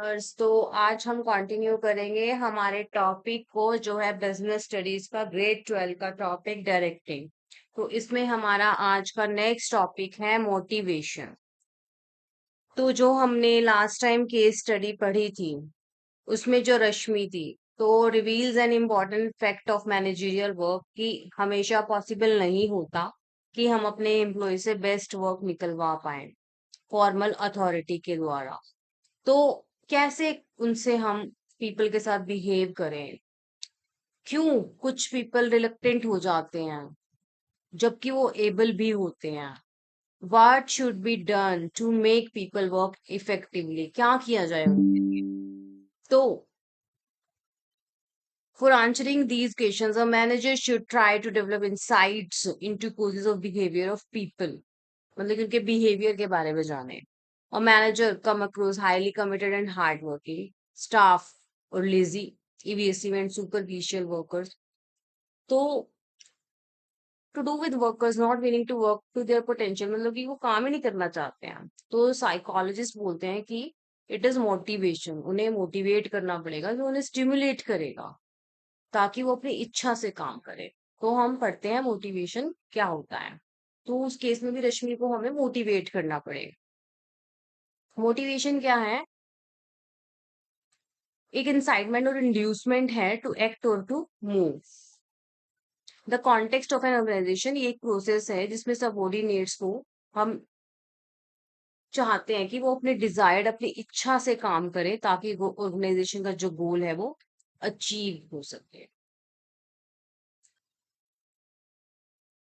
तो आज हम कंटिन्यू करेंगे हमारे टॉपिक को जो है बिजनेस स्टडीज का ग्रेड 12 का टॉपिक डायरेक्टिंग। तो इसमें हमारा आज का नेक्स्ट टॉपिक है मोटिवेशन। तो जो हमने लास्ट टाइम केस स्टडी पढ़ी थी उसमें जो रश्मि थी, तो reveals an important fact of managerial work कि हमेशा पॉसिबल नहीं होता कि हम अपने एम्प्लॉय से बेस्ट वर्क निकलवा पाए फॉर्मल अथॉरिटी के द्वारा। तो कैसे उनसे हम पीपल के साथ बिहेव करें, क्यों कुछ पीपल रिलक्टेंट हो जाते हैं जबकि वो एबल भी होते हैं। What should be done to make people work effectively, क्या किया जाए उनके लिए। तो for answering these questions a manager should try to develop insights into causes of behavior of people, मतलब कि उनके बिहेवियर के बारे में जाने। A manager come across highly committed and hardworking staff or lazy, evasive and superficial workers. तो to do with workers not willing to work to their potential, मतलब कि वो काम ही नहीं करना चाहते हैं। तो साइकोलॉजिस्ट बोलते हैं कि इट इज मोटिवेशन, उन्हें मोटिवेट करना पड़ेगा, जो उन्हें स्टिमुलेट करेगा ताकि वो अपनी इच्छा से काम करे। तो हम पढ़ते हैं मोटिवेशन क्या होता है। तो उस केस में भी रश्मि को हमें मोटिवेट करना पड़ेगा। मोटिवेशन क्या है? एक इंसाइटमेंट और इंड्यूसमेंट है टू एक्ट और to move. The context of an organisation, ये एक प्रोसेस है जिसमें सबऑर्डिनेट्स को हम चाहते हैं कि वो अपने डिजायर्ड, अपनी इच्छा से काम करे ताकि वो ऑर्गेनाइजेशन का जो गोल है वो अचीव हो सके।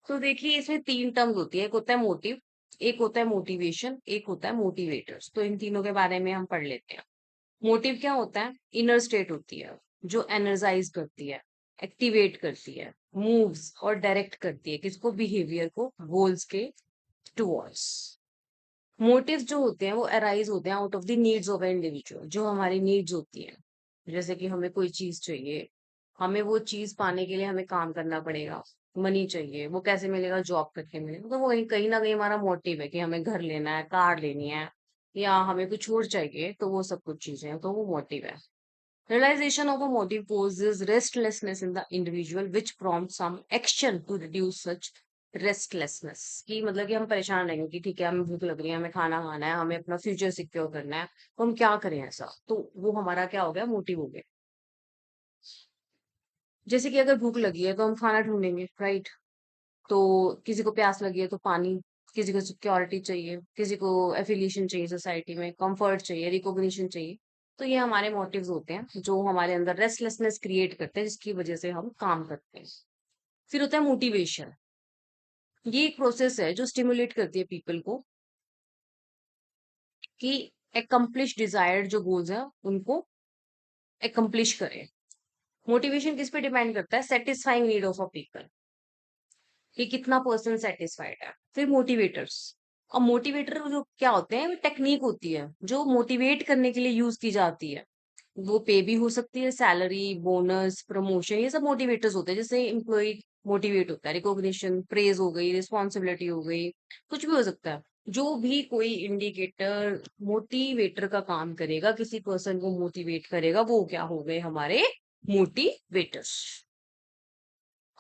तो देखिए इसमें तीन टर्म्स होती है, एक होता है मोटिव, एक होता है मोटिवेशन, एक होता है मोटिवेटर्स। तो इन तीनों के बारे में हम पढ़ लेते हैं। मोटिव क्या होता है? इनर स्टेट होती है जो एनर्जाइज करती है, एक्टिवेट करती है, मूव्स और डायरेक्ट करती है किसको? बिहेवियर को गोल्स के टुवर्ड्स। मोटिव जो होते हैं वो अराइज होते हैं out of the needs of individual, जो हमारी नीड्स होती हैं। जैसे कि हमें कोई चीज चाहिए, हमें वो चीज पाने के लिए हमें काम करना पड़ेगा, मनी चाहिए, वो कैसे मिलेगा? जॉब करके मिलेगा। तो वो कहीं कहीं ना कहीं हमारा मोटिव है कि हमें घर लेना है, कार लेनी है, या हमें कुछ और चाहिए। तो वो सब कुछ चीजें हैं, तो वो मोटिव है। Realization of a motive causes restlessness in the individual, which prompts some action to reduce such restlessness। कि मतलब कि हम परेशान रहेंगे कि ठीक है, हमें भूख लग रही है, हमें खाना खाना है, हमें अपना फ्यूचर सिक्योर करना है, तो हम क्या करें ऐसा? तो वो हमारा क्या हो गया? मोटिव हो गया। जैसे कि अगर भूख लगी है तो हम खाना ढूंढेंगे, राइट? तो किसी को प्यास लगी है तो पानी, किसी को सिक्योरिटी चाहिए, किसी को एफिलिएशन चाहिए सोसाइटी में, कंफर्ट चाहिए, रिकॉग्निशन चाहिए। तो ये हमारे मोटिव्स होते हैं जो हमारे अंदर रेस्टलेसनेस क्रिएट करते हैं, जिसकी वजह से हम काम करते हैं। फिर होता है मोटिवेशन। ये एक प्रोसेस है जो स्टिमुलेट करती है पीपल को कि एकम्प्लिश डिजायर्ड जो गोल्स हैं उनको एकम्प्लिश करें। मोटिवेशन किस पे डिपेंड करता है? Satisfying need of a people, कि कितना पर्सन सेटिस्फाइड है। फिर मोटिवेटर्स। अब मोटिवेटर जो क्या होते हैं, टेक्निक होती है जो मोटिवेट करने के लिए यूज की जाती है। वो पे भी हो सकती है, सैलरी, बोनस, प्रमोशन, ये सब मोटिवेटर्स होते हैं। जैसे एम्प्लॉय मोटिवेट होता है, रिकॉग्निशन, प्रेज हो गई, रिस्पॉन्सिबिलिटी हो गई, कुछ भी हो सकता है। जो भी कोई इंडिकेटर मोटिवेटर का काम करेगा, किसी पर्सन को मोटिवेट करेगा, वो क्या हो गए? हमारे मोटिवेटर्स।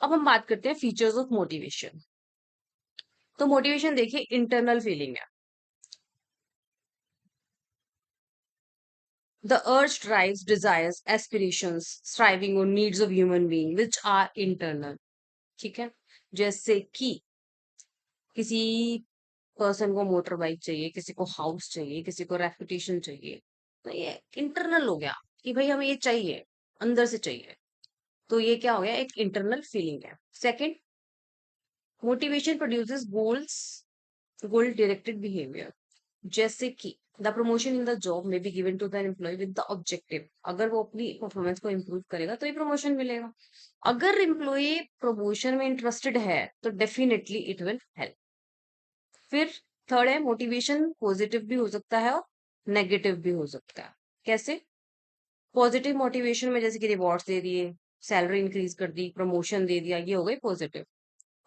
अब हम बात करते हैं फीचर्स ऑफ मोटिवेशन। तो मोटिवेशन देखिए इंटरनल फीलिंग है। The urge drives desires, aspirations, striving or needs of human being which are internal। ठीक है? जैसे कि किसी पर्सन को मोटर बाइक चाहिए, किसी को हाउस चाहिए, किसी को रेपुटेशन चाहिए। तो ये इंटरनल हो गया कि भाई हमें ये चाहिए, अंदर से चाहिए। तो ये क्या हो गया? एक इंटरनल फीलिंग है। Second, motivation produces goals, goal directed behaviour. जैसे कि the promotion in the job में be given to the employ with the objective, अगर वो अपनी परफॉर्मेंस को इम्प्रूव करेगा तो ये प्रमोशन मिलेगा। अगर एम्प्लॉय प्रमोशन में इंटरेस्टेड है तो डेफिनेटली इट विल हेल्प। फिर थर्ड है, मोटिवेशन पॉजिटिव भी हो सकता है और नेगेटिव भी हो सकता है। कैसे? पॉजिटिव मोटिवेशन में जैसे कि रिवॉर्ड्स दे दिए, सैलरी इंक्रीज कर दी, प्रमोशन दे दिया, ये हो गई पॉजिटिव।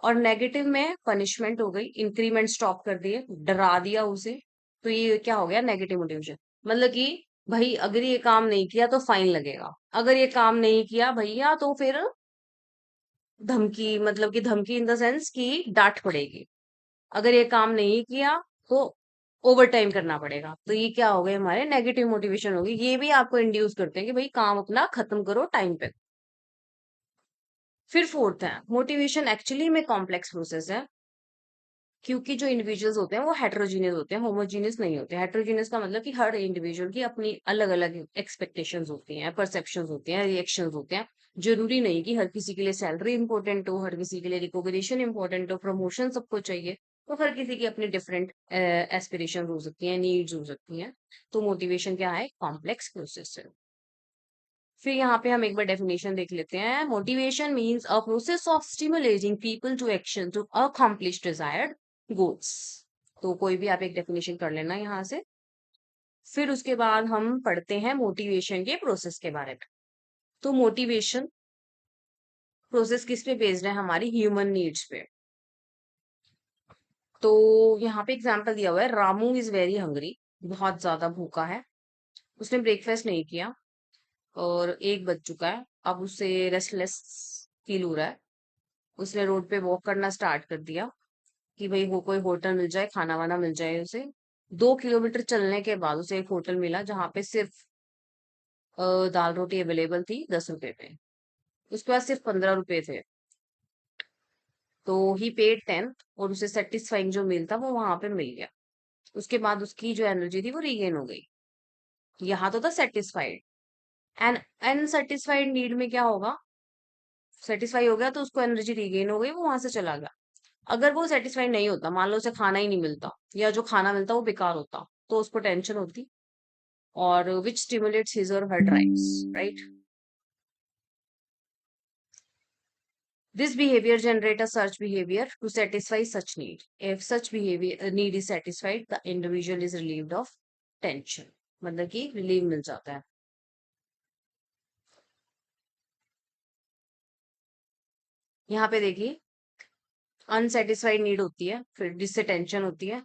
और नेगेटिव में पनिशमेंट हो गई, इंक्रीमेंट स्टॉप कर दिए, डरा दिया उसे, तो ये क्या हो गया? Negative motivation. मतलब कि भाई अगर ये काम नहीं किया तो फाइन लगेगा, अगर ये काम नहीं किया भैया तो फिर धमकी, मतलब कि धमकी इन द सेंस कि डांट पड़ेगी। अगर ये काम नहीं किया तो ओवर टाइम करना पड़ेगा। तो ये क्या हो गए, हमारे नेगेटिव मोटिवेशन होगी। ये भी आपको इंड्यूस करते हैं कि भाई काम अपना खत्म करो टाइम पे। फिर फोर्थ है, मोटिवेशन एक्चुअली में कॉम्प्लेक्स प्रोसेस है, क्योंकि जो इंडिविजुअल्स होते हैं वो हेटेरोजीनियस होते हैं, होमोजीनियस नहीं होते। हेटेरोजीनियस का मतलब कि हर इंडिविजुअल की अपनी अलग अलग एक्सपेक्टेशंस होती हैं, परसेप्शंस होती हैं, रिएक्शंस होते हैं। जरूरी नहीं कि हर किसी के लिए सैलरी इंपॉर्टेंट हो, हर किसी के लिए रिकॉग्निशन इंपॉर्टेंट हो, प्रमोशन सबको चाहिए। तो हर किसी की अपनी डिफरेंट एस्पिरेशन हो सकती हैं, नीड्स हो सकती हैं। तो मोटिवेशन क्या है, कॉम्प्लेक्स प्रोसेस है। फिर यहाँ पे हम एक बार डेफिनेशन देख लेते हैं। Motivation means a process of stimulating people to action to accomplish desired goals. तो कोई भी आप एक डेफिनेशन कर लेना यहाँ से। फिर उसके बाद हम पढ़ते हैं मोटिवेशन के प्रोसेस के बारे में। तो मोटिवेशन प्रोसेस किस पे बेस्ड है, हमारी ह्यूमन नीड्स पे। तो यहाँ पे एग्जांपल दिया हुआ है, रामू इज वेरी हंग्री, बहुत ज्यादा भूखा है, उसने ब्रेकफास्ट नहीं किया और 1 बज चुका है, अब उसे रेस्टलेस फील हो रहा है। उसने रोड पे वॉक करना स्टार्ट कर दिया कि भाई वो कोई होटल मिल जाए, खाना वाना मिल जाए उसे। 2 किलोमीटर चलने के बाद उसे एक होटल मिला जहां पे सिर्फ दाल रोटी अवेलेबल थी 10 रुपए में। उसके पास सिर्फ 15 रुपए थे। तो ही पेड 10 और उसे सेटिस्फाइंग जो मील था वो वहां पे मिल गया। उसके बाद उसकी जो एनर्जी थी वो रीगेन हो गई। यहाँ तो था सेटिस्फाइड। एंड अनसेटिस्फाइड नीड में क्या होगा, सेटिस्फाई हो गया तो उसको एनर्जी रीगेन हो गई, वो वहां से चला गया। अगर वो सेटिस्फाइड नहीं होता, मान लो उसे खाना ही नहीं मिलता या जो खाना मिलता वो बेकार होता, तो उसको टेंशन होती, और विच स्टिमुलेट्स हिज और her drives, right. This behavior generate a search behavior to satisfy such need. If such behavior need is satisfied, the individual is relieved of tension. मतलब कि रिलीव मिल जाता है। यहाँ पे देखिए, अनसेटिस्फाइड नीड होती है, फिर जिससे टेंशन होती है,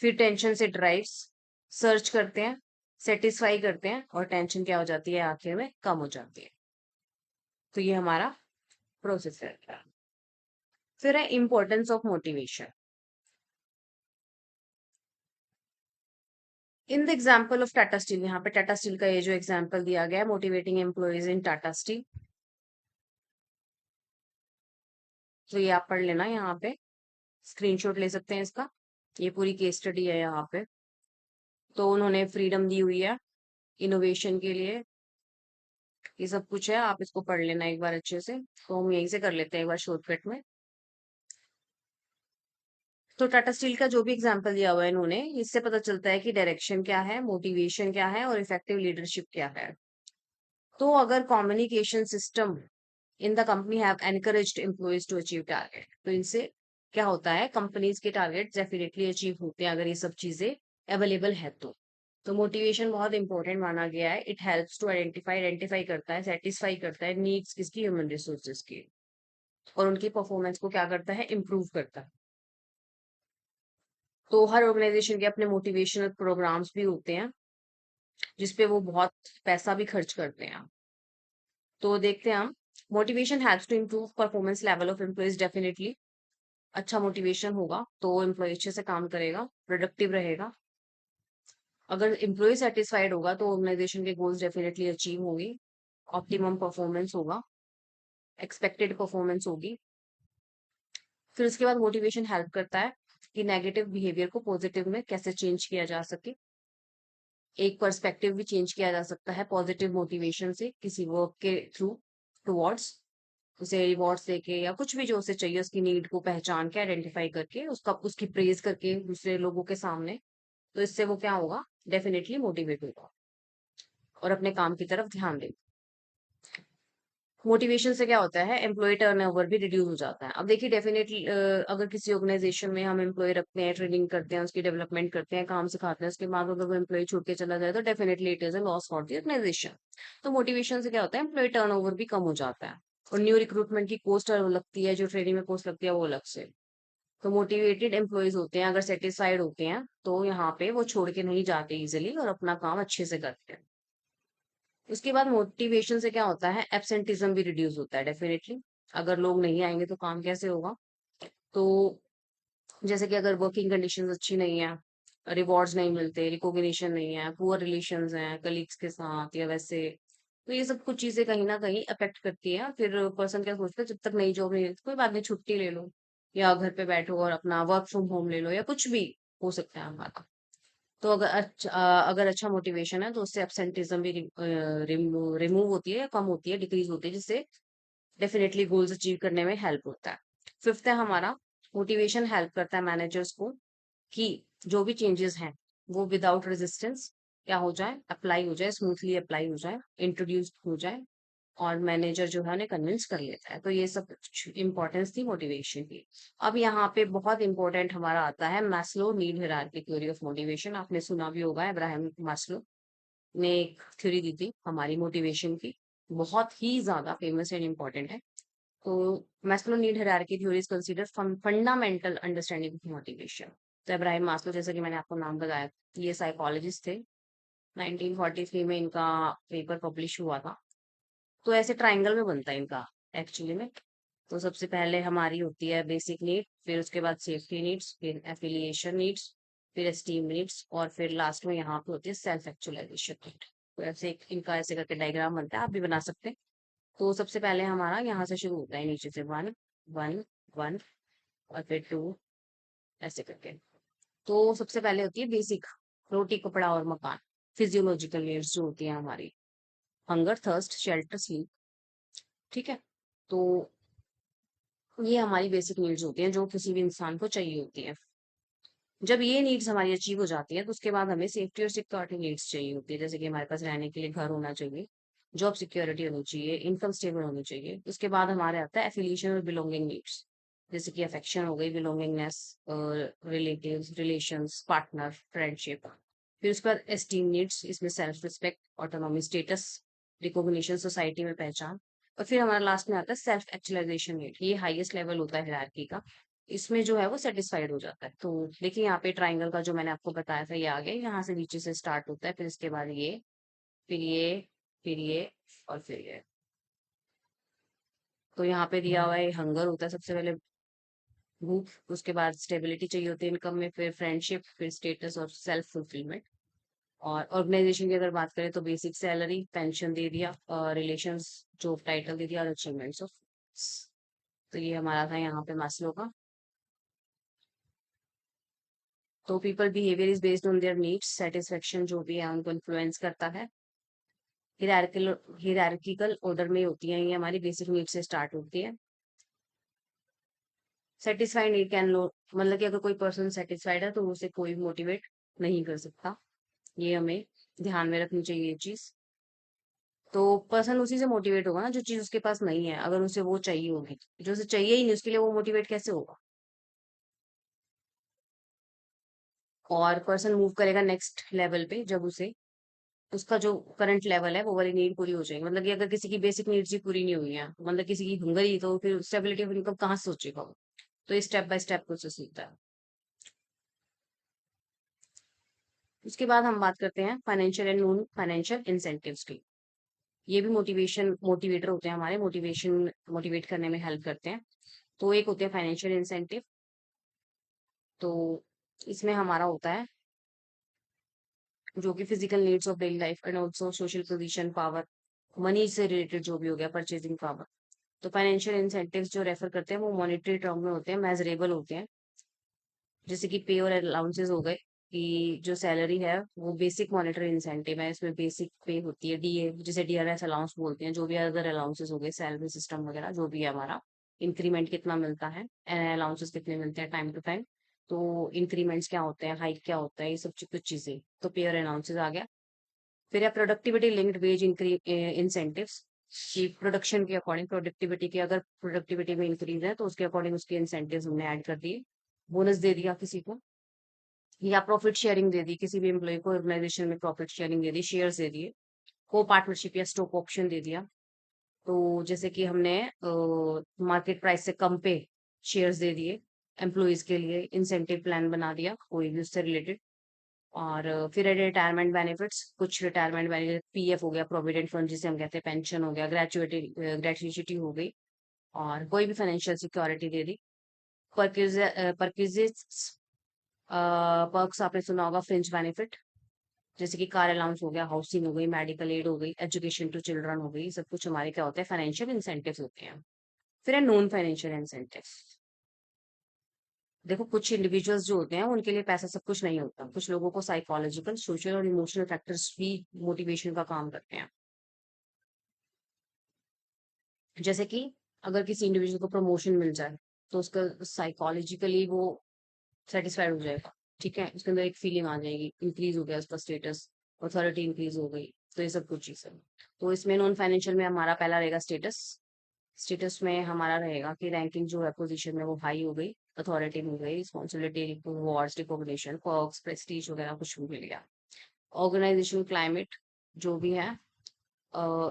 फिर टेंशन से ड्राइव्स, सर्च करते हैं, सेटिस्फाई करते हैं, और टेंशन क्या हो जाती है, आखिर में कम हो जाती है। तो ये हमारा प्रोसेस है। फिर है importance of motivation. In the example of Tata steel, यहाँ पे टाटा स्टील का ये जो एग्जाम्पल दिया गया है, मोटिवेटिंग एम्प्लॉयज इन टाटा स्टील, तो ये आप पढ़ लेना। यहाँ पे स्क्रीनशॉट ले सकते हैं इसका, ये पूरी केस स्टडी है यहाँ पे। तो उन्होंने फ्रीडम दी हुई है इनोवेशन के लिए, ये सब कुछ है, आप इसको पढ़ लेना एक बार अच्छे से। तो हम यहीं से कर लेते हैं एक बार शॉर्टकट में। तो टाटा स्टील का जो भी एग्जाम्पल दिया हुआ है इन्होंने, इससे पता चलता है कि डायरेक्शन क्या है, मोटिवेशन क्या है, और इफेक्टिव लीडरशिप क्या है। तो अगर communication system in the company have encouraged employees to achieve target, तो इनसे क्या होता है, कंपनीज के टारगेट डेफिनेटली अचीव होते हैं अगर ये सब चीजें अवेलेबल है तो। तो मोटिवेशन बहुत इंपॉर्टेंट माना गया है। इट हेल्प्स टू आइडेंटिफाई करता है, सेटिस्फाई करता है नीड्स किसकी, ह्यूमन रिसोर्सेज की, और उनकी परफॉर्मेंस को क्या करता है, इम्प्रूव करता है। तो हर ऑर्गेनाइजेशन के अपने मोटिवेशनल प्रोग्राम्स भी होते हैं जिसपे वो बहुत पैसा भी खर्च करते हैं। तो देखते हैं हम, motivation helps to improve performance level of employees, definitely अच्छा मोटिवेशन होगा तो एम्प्लॉय अच्छे से काम करेगा, प्रोडक्टिव रहेगा। अगर एम्प्लॉय सेटिस्फाइड होगा तो ऑर्गेनाइजेशन के गोल्स डेफिनेटली अचीव होंगे, ऑप्टिमम परफॉर्मेंस होगा, एक्सपेक्टेड परफॉर्मेंस होगी। फिर उसके बाद मोटिवेशन हेल्प करता है कि नेगेटिव बिहेवियर को पॉजिटिव में कैसे चेंज किया जा सके। एक पर्सपेक्टिव भी चेंज किया जा सकता है पॉजिटिव मोटिवेशन से, किसी वर्क के थ्रू टुवर्ड्स, उसे रिवॉर्ड्स देके या कुछ भी जो उसे चाहिए, उसकी नीड को पहचान के आइडेंटिफाई करके उसका उसकी प्रेज करके दूसरे लोगों के सामने। तो इससे वो क्या होगा, डेफिनेटली मोटिवेट होगा और अपने काम की तरफ ध्यान देगा। मोटिवेशन से क्या होता है, एम्प्लॉय टर्नओवर भी रिड्यूस हो जाता है। अब देखिए डेफिनेटली अगर किसी ऑर्गेनाइजेशन में हम एम्प्लॉय रखते हैं, ट्रेनिंग करते हैं, उसकी डेवलपमेंट करते हैं, काम सिखाते हैं, उसके बाद अगर वो एम्प्लॉय छूट के चला जाए तो definitely it is a loss for the organisation. तो मोटिवेशन से क्या होता है, एम्प्लॉय टर्नओवर भी कम हो जाता है, और न्यू रिक्रूटमेंट की कॉस्ट लगती है, जो ट्रेनिंग में कॉस्ट लगती है वो अलग से। तो मोटिवेटेड एम्प्लॉयज होते हैं, अगर सेटिस्फाइड होते हैं तो यहाँ पे वो छोड़ के नहीं जाते इजिली और अपना काम अच्छे से करते हैं। उसके बाद मोटिवेशन से क्या होता है, एब्सेंटिज्म भी रिड्यूस होता है डेफिनेटली। अगर लोग नहीं आएंगे तो काम कैसे होगा। तो जैसे कि अगर वर्किंग कंडीशंस अच्छी नहीं है, रिवॉर्ड्स नहीं मिलते, रिकॉग्निशन नहीं है, पुअर रिलेशंस हैं कलीग्स के साथ या वैसे, तो ये सब कुछ चीजें कहीं ना कहीं अफेक्ट करती है। फिर पर्सन क्या सोचता है, जब तक नई जॉब नहीं मिलती कोई बात नहीं, छुट्टी ले लो या घर पे बैठो और अपना वर्क फ्रॉम होम ले लो या कुछ भी हो सकता है हमारा। तो अगर अच्छा मोटिवेशन है तो उससे एब्सेंटिज्म भी रिमूव होती है या कम होती है, डिक्रीज होती है, जिससे डेफिनेटली गोल्स अचीव करने में हेल्प होता है। फिफ्थ है हमारा, मोटिवेशन हेल्प करता है मैनेजर्स को कि जो भी चेंजेस हैं वो विदाउट रेजिस्टेंस क्या हो जाए, अप्लाई हो जाए, स्मूथली अप्लाई हो जाए, इंट्रोड्यूस हो जाए और मैनेजर जो है उन्हें कन्विंस कर लेता है। तो ये सब इंपॉर्टेंस थी मोटिवेशन की। अब यहाँ पे बहुत इंपॉर्टेंट हमारा आता है Maslow need hierarchy theory of motivation. आपने सुना भी होगा, इब्राहिम मैस्लो ने एक थ्योरी दी थी हमारी मोटिवेशन की, बहुत ही ज्यादा फेमस एंड इम्पोर्टेंट है। तो Maslow need hierarchy theory is consider fundamental understanding of motivation. तो इब्राहिम मास्लो, जैसा कि मैंने आपको नाम बताया, ये साइकोलॉजिस्ट थे। 1943 में इनका पेपर पब्लिश हुआ था। तो ऐसे ट्रायंगल में बनता है इनका एक्चुअली में। तो सबसे पहले हमारी होती है बेसिक नीड, फिर उसके बाद सेफ्टी नीड्स, फिर एफिलिएशन नीड्स, फिर एस्टीम नीड्स और फिर लास्ट में यहाँ पे होती है सेल्फ एक्चुअलाइजेशन नीड। तो ऐसे इनका ऐसे करके डायग्राम बनता है, आप भी बना सकते हैं। तो सबसे पहले हमारा यहाँ से शुरू होता है नीचे से, वन वन वन और फिर टू, ऐसे करके। तो सबसे पहले होती है बेसिक, रोटी कपड़ा और मकान, फिजियोलॉजिकल नीड्स जो होती है हमारी, हंगर थर्स्ट शेल्टर स्लीप। ठीक है। तो ये हमारी बेसिक नीड्स होती हैं जो किसी भी इंसान को चाहिए होती है। जब ये नीड्स हमारी अचीव हो जाती है तो उसके बाद हमें सेफ्टी और सिक्योरिटी नीड्स चाहिए होती है, जैसे कि हमारे पास रहने के लिए घर होना चाहिए, जॉब सिक्योरिटी होनी चाहिए, इनकम स्टेबल होनी चाहिए। उसके बाद हमारे आता है एफिलिएशन और बिलोंगिंग नीड्स, जैसे कि अफेक्शन हो गई, belongingness, relatives, relations, partner, friendship. फिर उसके बाद एस्टीम नीड्स, इसमें self respect, autonomy, status, recognition, society में पहचान। और फिर हमारा लास्ट में आता है सेल्फ एक्चुअलाइजेशन नीड, ये हाईएस्ट लेवल होता है हायरार्की का। इसमें जो है वो सेटिस्फाइड हो जाता है। तो देखिए यहाँ पे ट्राइंगल का जो मैंने आपको बताया था, ये आगे यहाँ से नीचे से स्टार्ट होता है, फिर इसके बाद ये, फिर ये, फिर ये और फिर ये। तो यहाँ पे दिया हुआ है हंगर होता है सबसे पहले, भूख, उसके बाद स्टेबिलिटी चाहिए होती है इनकम में, फिर फ्रेंडशिप, फिर स्टेटस और सेल्फ फुलफिलमेंट। और ऑर्गेनाइजेशन की अगर बात करें तो बेसिक सैलरी, पेंशन दे दिया, रिलेशंस, जॉब टाइटल दे दिया और अचीवमेंट्स ऑफ। तो ये हमारा था यहाँ पे मास्लो का। तो people behaviour is based on their needs, satisfaction जो भी है उनको इन्फ्लुएंस करता है। हिरार्किकल ऑर्डर में होती है ये, हमारी बेसिक नीड से स्टार्ट होती है। सेटिस्फाइड नीड कैन लो, मतलब कि अगर कोई पर्सन सेटिस्फाइड है तो उसे कोई मोटिवेट नहीं कर सकता। ये हमें ध्यान में रखनी चाहिए ये चीज। तो पर्सन उसी से मोटिवेट होगा ना जो चीज उसके पास नहीं है, अगर उसे वो चाहिए होगी। जो उसे चाहिए ही नहीं उसके लिए वो मोटिवेट कैसे होगा। और पर्सन मूव करेगा नेक्स्ट लेवल पे जब उसे उसका जो करंट लेवल है वो वाली नीड पूरी हो जाएगी। मतलब कि अगर किसी की बेसिक नीड्स ही पूरी नहीं हुई है, मतलब किसी की हंगर ही, तो फिर स्टेबिलिटी ऑफ इनकम कहाँ से सोचेगा वो। तो स्टेप बाय स्टेप प्रोसेस होता है। उसके बाद हम बात करते हैं financial and non financial incentives की। ये भी मोटिवेटर होते हैं हमारे, मोटिवेट करने में हेल्प करते हैं। तो एक होते हैं फाइनेंशियल इंसेंटिव। तो इसमें हमारा होता है जो कि physical needs of daily life and also social position, power, money से रिलेटेड जो भी हो गया, परचेजिंग पावर। तो फाइनेंशियल इंसेंटिव्स जो रेफर करते हैं वो मॉनेटरी टर्म में होते हैं, मेजरेबल होते हैं, जैसे कि पे और अलाउंसेस हो गए। कि जो सैलरी है वो बेसिक मॉनेटरी इंसेंटिव है, इसमें बेसिक पे होती है, डीए जिसे डीआरएस अलाउंस बोलते हैं, जो भी अदर अलाउंसेस हो गए, सैलरी सिस्टम वगैरह जो भी है हमारा, इंक्रीमेंट कितना मिलता है, अलाउंसेस कितने मिलते हैं टाइम टू टाइम, तो इंक्रीमेंट्स क्या होते हैं, हाइक क्या होता है, ये सब कुछ चीजें। तो पे और अलाउंसेस आ गया। फिर है प्रोडक्टिविटी लिंक्ड वेज इंसेंटिव्स, कि प्रोडक्शन के अकॉर्डिंग, प्रोडक्टिविटी की अगर प्रोडक्टिविटी में इंक्रीज है तो उसके अकॉर्डिंग उसके इंसेंटिव्स हमने ऐड कर दिए। बोनस दे दिया किसी को, या प्रॉफिट शेयरिंग दे दी किसी भी एम्प्लॉय को, ऑर्गेनाइजेशन में प्रॉफिट शेयरिंग दे दी, शेयर्स दे दिए, को पार्टनरशिप या स्टॉक ऑप्शन दे दिया। तो जैसे कि हमने मार्केट प्राइस से कम पे शेयर्स दे दिए, एम्प्लॉइज के लिए इंसेंटिव प्लान बना दिया कोई भी उससे रिलेटेड। और फिर है रिटायरमेंट बेनिफिट्स, कुछ रिटायरमेंट बेनिफिट, पीएफ हो गया, प्रोविडेंट फंड जिसे हम कहते हैं, पेंशन हो गया, ग्रेचुइटी ग्रेचुइटी हो गई, और कोई भी फाइनेंशियल सिक्योरिटी दे दी। परक्विजिट्स, पर्क्स आपने सुना होगा, फ्रिंज बेनिफिट, जैसे कि कार अलाउंस हो गया, हाउसिंग हो गई, मेडिकल एड हो गई, एजुकेशन टू चिल्ड्रन हो गई, सब कुछ हमारे क्या होते हैं, फाइनेंशियल इंसेंटिव्स होते हैं। फिर है नॉन फाइनेंशियल इंसेंटिव्स। देखो कुछ इंडिविजुअल्स जो होते हैं उनके लिए पैसा सब कुछ नहीं होता, कुछ लोगों को साइकोलॉजिकल, सोशल और इमोशनल फैक्टर्स भी मोटिवेशन का काम करते हैं। जैसे कि अगर किसी इंडिविजुअल को प्रमोशन मिल जाए तो उसका साइकोलॉजिकली वो सेटिस्फाइड हो जाएगा, ठीक है, उसके अंदर एक फीलिंग आ जाएगी, इंक्रीज हो गया उसका स्टेटस, अथॉरिटी इंक्रीज हो गई। तो ये सब कुछ चीजें, तो इसमें नॉन फाइनेंशियल में हमारा पहला रहेगा स्टेटस। स्टेटस में हमारा रहेगा कि रैंकिंग जो है पोजीशन में वो हाई हो गई, अथॉरिटी मिल गई, responsibility, rewards, recognition, perks, Prestige वगैरह कुछ भी मिल गया। ऑर्गेनाइजेशनल क्लाइमेट जो भी है,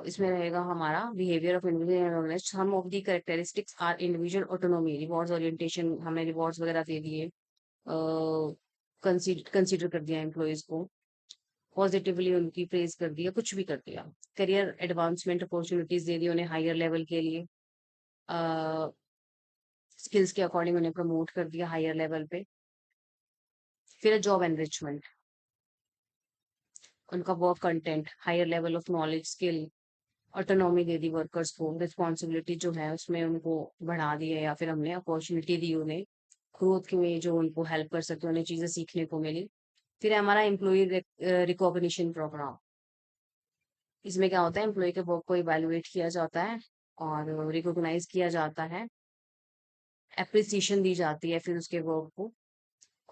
इसमें रहेगा हमारा behaviour of individual organise, some of the characteristics are individual autonomy, rewards orientation, हमें रिवॉर्ड्स वगैरह दे दिए, कंसीडर कर दिया एम्प्लॉयज को, पॉजिटिवली उनकी प्रेज कर दिया, कुछ भी कर दिया। करियर एडवांसमेंट अपॉर्चुनिटीज दे दी उन्हें हायर लेवल के लिए, स्किल्स के अकॉर्डिंग उन्हें प्रमोट कर दिया हायर लेवल पे। फिर जॉब एनरिचमेंट, उनका work content, higher level of knowledge, skill, autonomy दे दी वर्कर्स को, रिस्पॉन्सिबिलिटी जो है उसमें उनको बढ़ा दी है, या फिर हमने अपॉर्चुनिटी दी उन्हें ग्रोथ के में, जो उनको हेल्प कर सकते, उन्हें चीजें सीखने को मिली। फिर है हमारा एम्प्लॉय रिकॉग्निशन प्रोग्राम। इसमें क्या होता है, एम्प्लॉय के वर्क को इवेलुएट किया जाता है और रिकॉग्नाइज किया जाता है, एप्रिसिएशन दी जाती है फिर उसके वर्क को,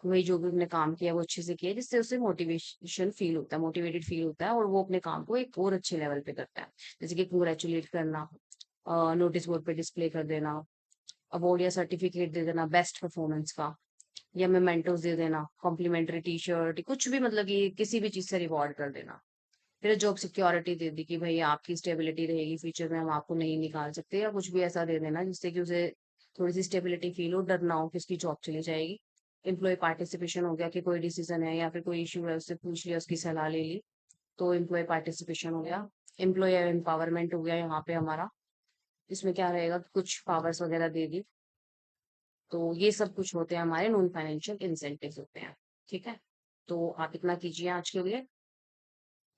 वही जो भी उसने काम किया वो अच्छे से किया, जिससे उसे मोटिवेशन फील होता है, मोटिवेटेड फील होता है, और वो अपने काम को एक और अच्छे लेवल पे करता है। जैसे कि कंग्रेचुलेट करना, नोटिस बोर्ड पे डिस्प्ले कर देना, अवार्ड या सर्टिफिकेट दे देना बेस्ट परफॉर्मेंस का, या मेमेंटोस दे देना, कॉम्प्लीमेंट्री टी शर्ट, कुछ भी, मतलब कि किसी भी चीज से रिवॉर्ड कर देना। फिर जॉब सिक्योरिटी दे दी कि भाई आपकी स्टेबिलिटी रहेगी, फ्यूचर में हम आपको नहीं निकाल सकते, या कुछ भी ऐसा दे देना जिससे कि उसे थोड़ी सी स्टेबिलिटी फील हो, डर ना हो कि उसकी जॉब चली जाएगी। एम्प्लॉय पार्टिसिपेशन हो गया कि कोई डिसीजन है या फिर कोई इशू है उससे पूछ लिया, उसकी सलाह ले ली, तो एम्प्लॉय पार्टिसिपेशन हो गया। एम्प्लॉय एम्पावरमेंट हो गया यहाँ पे हमारा, इसमें क्या रहेगा कि कुछ पावर्स वगैरह दे दी। तो ये सब कुछ होते हैं हमारे नॉन फाइनेंशियल इंसेंटिव होते हैं, ठीक है। तो आप इतना कीजिए आज के लिए।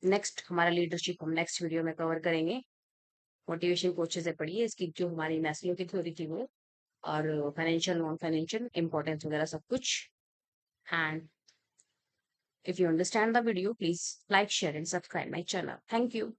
नेक्स्ट हमारा लीडरशिप हम नेक्स्ट वीडियो में कवर करेंगे। मोटिवेशन को अच्छे से पढ़िए, इसकी जो हमारी मैस्लो की थ्योरी थी वो, और फाइनेंशियल नॉन फाइनेंशियल इंपॉर्टेंस वगैरह सब कुछ। And if you understand the video, please like, share and subscribe my channel. Thank you.